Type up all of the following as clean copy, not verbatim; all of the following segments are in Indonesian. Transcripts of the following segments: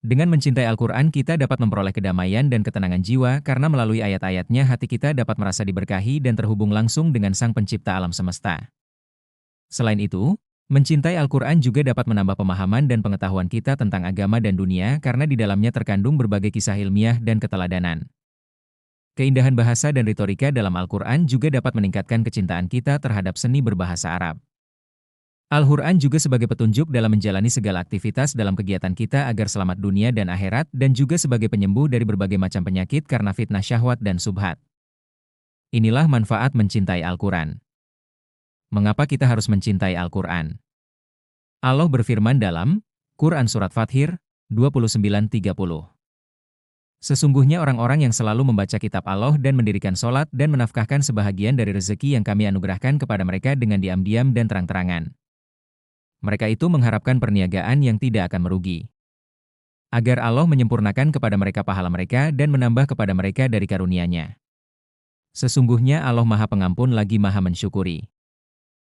Dengan mencintai Al-Quran kita dapat memperoleh kedamaian dan ketenangan jiwa karena melalui ayat-ayatnya hati kita dapat merasa diberkahi dan terhubung langsung dengan Sang Pencipta alam semesta. Selain itu, mencintai Al-Quran juga dapat menambah pemahaman dan pengetahuan kita tentang agama dan dunia karena di dalamnya terkandung berbagai kisah ilmiah dan keteladanan. Keindahan bahasa dan retorika dalam Al-Quran juga dapat meningkatkan kecintaan kita terhadap seni berbahasa Arab. Al-Quran juga sebagai petunjuk dalam menjalani segala aktivitas dalam kegiatan kita agar selamat dunia dan akhirat dan juga sebagai penyembuh dari berbagai macam penyakit karena fitnah syahwat dan subhat. Inilah manfaat mencintai Al-Quran. Mengapa kita harus mencintai Al-Quran? Allah berfirman dalam Quran Surat Fathir 29:30. Sesungguhnya orang-orang yang selalu membaca kitab Allah dan mendirikan sholat dan menafkahkan sebahagian dari rezeki yang kami anugerahkan kepada mereka dengan diam-diam dan terang-terangan. Mereka itu mengharapkan perniagaan yang tidak akan merugi. Agar Allah menyempurnakan kepada mereka pahala mereka dan menambah kepada mereka dari karunia-Nya. Sesungguhnya Allah Maha Pengampun lagi Maha Mensyukuri.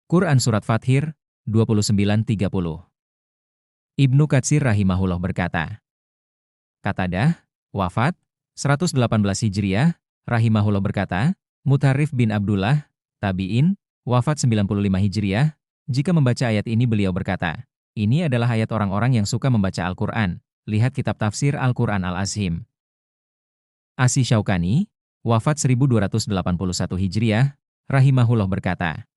Quran Surat Fathir 29:30. Ibnu Katsir rahimahullah berkata, Qatadah, wafat, 118 Hijriah, rahimahullah berkata, Mutharrif bin Abdullah, tabi'in, wafat 95 Hijriah, jika membaca ayat ini beliau berkata, ini adalah ayat orang-orang yang suka membaca Al-Quran, lihat kitab tafsir Al-Quran Al-Azhim. Asy Syaukani, wafat 1281 Hijriah, rahimahullah berkata,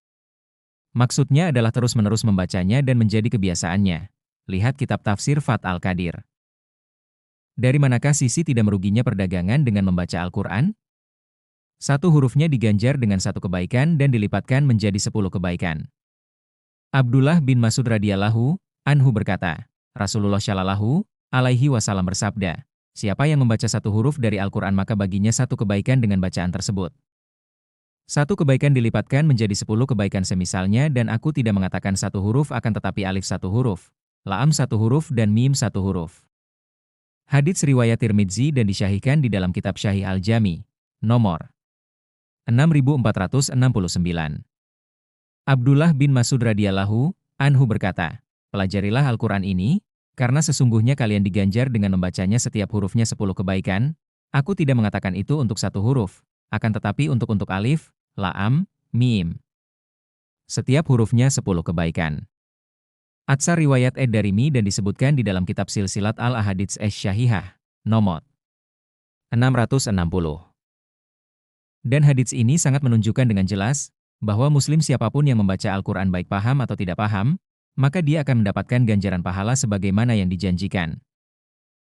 maksudnya adalah terus-menerus membacanya dan menjadi kebiasaannya. Lihat kitab tafsir Fath Al-Qadir. Dari manakah sisi tidak meruginya perdagangan dengan membaca Al-Quran? Satu hurufnya diganjar dengan satu kebaikan dan dilipatkan menjadi 10 kebaikan. Abdullah bin Mas'ud radhiyallahu anhu berkata, Rasulullah shallallahu alaihi wasallam bersabda, siapa yang membaca satu huruf dari Al-Quran maka baginya satu kebaikan dengan bacaan tersebut. Satu kebaikan dilipatkan menjadi 10 kebaikan semisalnya dan aku tidak mengatakan satu huruf akan tetapi alif satu huruf, lam satu huruf dan mim satu huruf. Hadits riwayat Tirmidzi dan disyahihkan di dalam kitab Syahih Al-Jami, nomor 6469. Abdullah bin Mas'ud radhiyallahu anhu berkata, pelajarilah Al-Quran ini, karena sesungguhnya kalian diganjar dengan membacanya setiap hurufnya 10 kebaikan. Aku tidak mengatakan itu untuk satu huruf, akan tetapi untuk alif, lam, mim. Setiap hurufnya 10 kebaikan. Atsar riwayat Ad-Darimi dan disebutkan di dalam kitab Silsilat Al-Ahadits Asy-Syahihah, nomor 660. Dan hadits ini sangat menunjukkan dengan jelas, bahwa muslim siapapun yang membaca Al-Quran baik paham atau tidak paham, maka dia akan mendapatkan ganjaran pahala sebagaimana yang dijanjikan.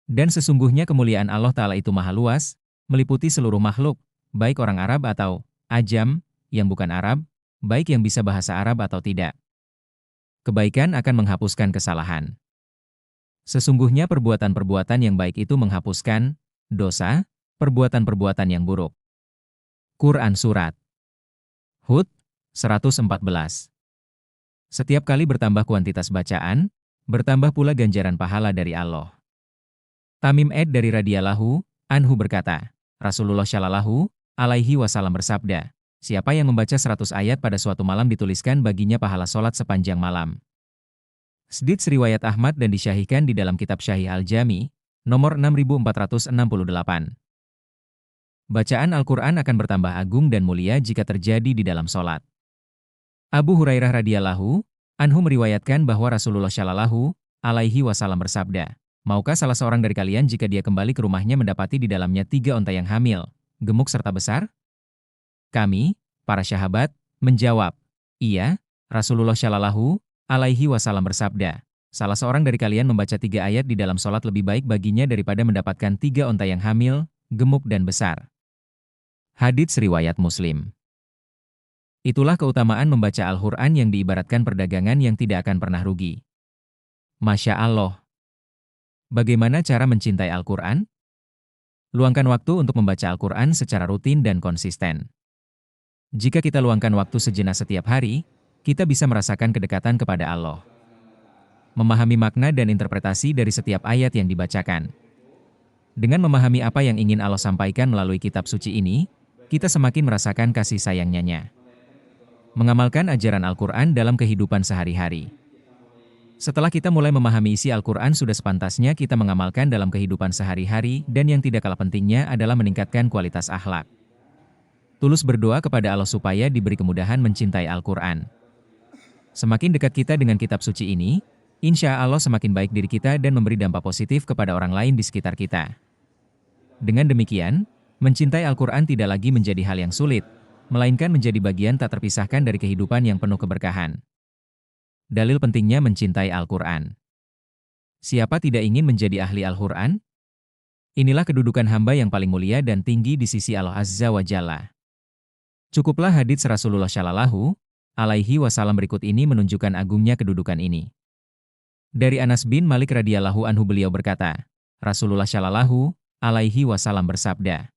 Dan sesungguhnya kemuliaan Allah Ta'ala itu maha luas, meliputi seluruh makhluk, baik orang Arab atau ajam, yang bukan Arab, baik yang bisa bahasa Arab atau tidak. Kebaikan akan menghapuskan kesalahan. Sesungguhnya perbuatan-perbuatan yang baik itu menghapuskan dosa, perbuatan-perbuatan yang buruk. Quran Surat Hud 114. Setiap kali bertambah kuantitas bacaan, bertambah pula ganjaran pahala dari Allah. Tamim dari radhiyallahu anhu berkata, Rasulullah shallallahu alaihi wasallam bersabda, siapa yang membaca 100 ayat pada suatu malam dituliskan baginya pahala sholat sepanjang malam. Hadits riwayat Ahmad dan disyahihkan di dalam kitab Syahih Al-Jami, nomor 6468. Bacaan Al-Quran akan bertambah agung dan mulia jika terjadi di dalam sholat. Abu Hurairah radhiyallahu anhu meriwayatkan bahwa Rasulullah shallallahu alaihi wasallam bersabda, maukah salah seorang dari kalian jika dia kembali ke rumahnya mendapati di dalamnya 3 onta yang hamil, gemuk serta besar? Kami, para sahabat, menjawab, iya. Rasulullah shallallahu alaihi wasallam bersabda, salah seorang dari kalian membaca 3 ayat di dalam sholat lebih baik baginya daripada mendapatkan 3 onta yang hamil, gemuk dan besar. Hadits riwayat Muslim. Itulah keutamaan membaca Al-Quran yang diibaratkan perdagangan yang tidak akan pernah rugi. Masya Allah. Bagaimana cara mencintai Al-Quran? Luangkan waktu untuk membaca Al-Quran secara rutin dan konsisten. Jika kita luangkan waktu sejenak setiap hari, kita bisa merasakan kedekatan kepada Allah. Memahami makna dan interpretasi dari setiap ayat yang dibacakan. Dengan memahami apa yang ingin Allah sampaikan melalui kitab suci ini, kita semakin merasakan kasih sayang-Nya. Mengamalkan ajaran Al-Quran dalam kehidupan sehari-hari. Setelah kita mulai memahami isi Al-Quran, sudah sepantasnya kita mengamalkan dalam kehidupan sehari-hari, dan yang tidak kalah pentingnya adalah meningkatkan kualitas akhlak. Tulus berdoa kepada Allah supaya diberi kemudahan mencintai Al-Quran. Semakin dekat kita dengan kitab suci ini, insya Allah semakin baik diri kita dan memberi dampak positif kepada orang lain di sekitar kita. Dengan demikian, mencintai Al-Quran tidak lagi menjadi hal yang sulit, melainkan menjadi bagian tak terpisahkan dari kehidupan yang penuh keberkahan. Dalil pentingnya mencintai Al-Quran. Siapa tidak ingin menjadi ahli Al-Quran? Inilah kedudukan hamba yang paling mulia dan tinggi di sisi Allah Azza wa Jalla. Cukuplah hadits Rasulullah Shallallahu alaihi wasallam berikut ini menunjukkan agungnya kedudukan ini. Dari Anas bin Malik radhiyallahu anhu, beliau berkata, Rasulullah Shallallahu alaihi wasallam bersabda,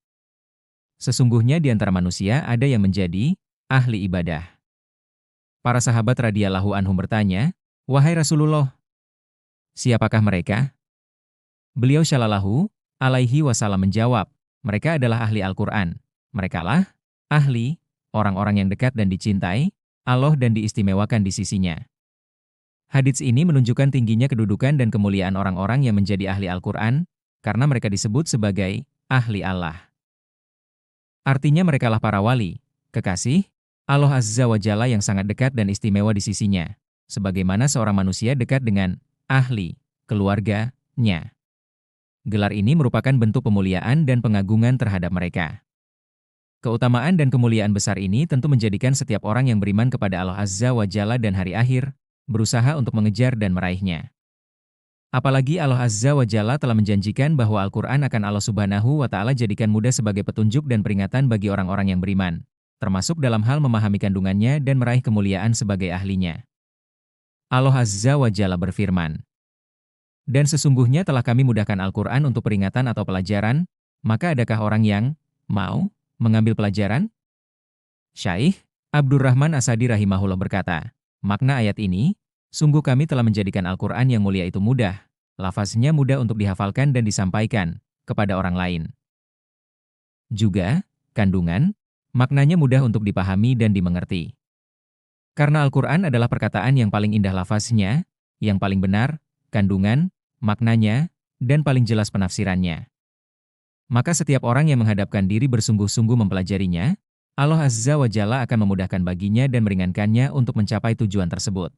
sesungguhnya di antara manusia ada yang menjadi ahli ibadah. Para sahabat radhiyallahu anhum bertanya, wahai Rasulullah, siapakah mereka? Beliau Shallallahu alaihi wasallam menjawab, mereka adalah ahli Al-Quran. Merekalah ahli, orang-orang yang dekat dan dicintai Allah dan diistimewakan di sisinya. Hadits ini menunjukkan tingginya kedudukan dan kemuliaan orang-orang yang menjadi ahli Al-Quran, karena mereka disebut sebagai ahli Allah. Artinya merekalah para wali, kekasih Allah Azza wa Jalla yang sangat dekat dan istimewa di sisinya, sebagaimana seorang manusia dekat dengan ahli keluarganya. Gelar ini merupakan bentuk pemuliaan dan pengagungan terhadap mereka. Keutamaan dan kemuliaan besar ini tentu menjadikan setiap orang yang beriman kepada Allah Azza wa Jalla dan hari akhir, berusaha untuk mengejar dan meraihnya. Apalagi Allah Azza wa Jalla telah menjanjikan bahwa Al-Quran akan Allah Subhanahu wa Ta'ala jadikan mudah sebagai petunjuk dan peringatan bagi orang-orang yang beriman, termasuk dalam hal memahami kandungannya dan meraih kemuliaan sebagai ahlinya. Allah Azza wa Jalla berfirman, dan sesungguhnya telah kami mudahkan Al-Quran untuk peringatan atau pelajaran, maka adakah orang yang mau mengambil pelajaran? Syaikh Abdurrahman Asadi rahimahullah berkata, makna ayat ini, sungguh kami telah menjadikan Al-Quran yang mulia itu mudah, lafaznya mudah untuk dihafalkan dan disampaikan kepada orang lain. Juga, kandungan, maknanya mudah untuk dipahami dan dimengerti. Karena Al-Quran adalah perkataan yang paling indah lafaznya, yang paling benar, kandungan, maknanya, dan paling jelas penafsirannya. Maka setiap orang yang menghadapkan diri bersungguh-sungguh mempelajarinya, Allah Azza wa Jalla akan memudahkan baginya dan meringankannya untuk mencapai tujuan tersebut.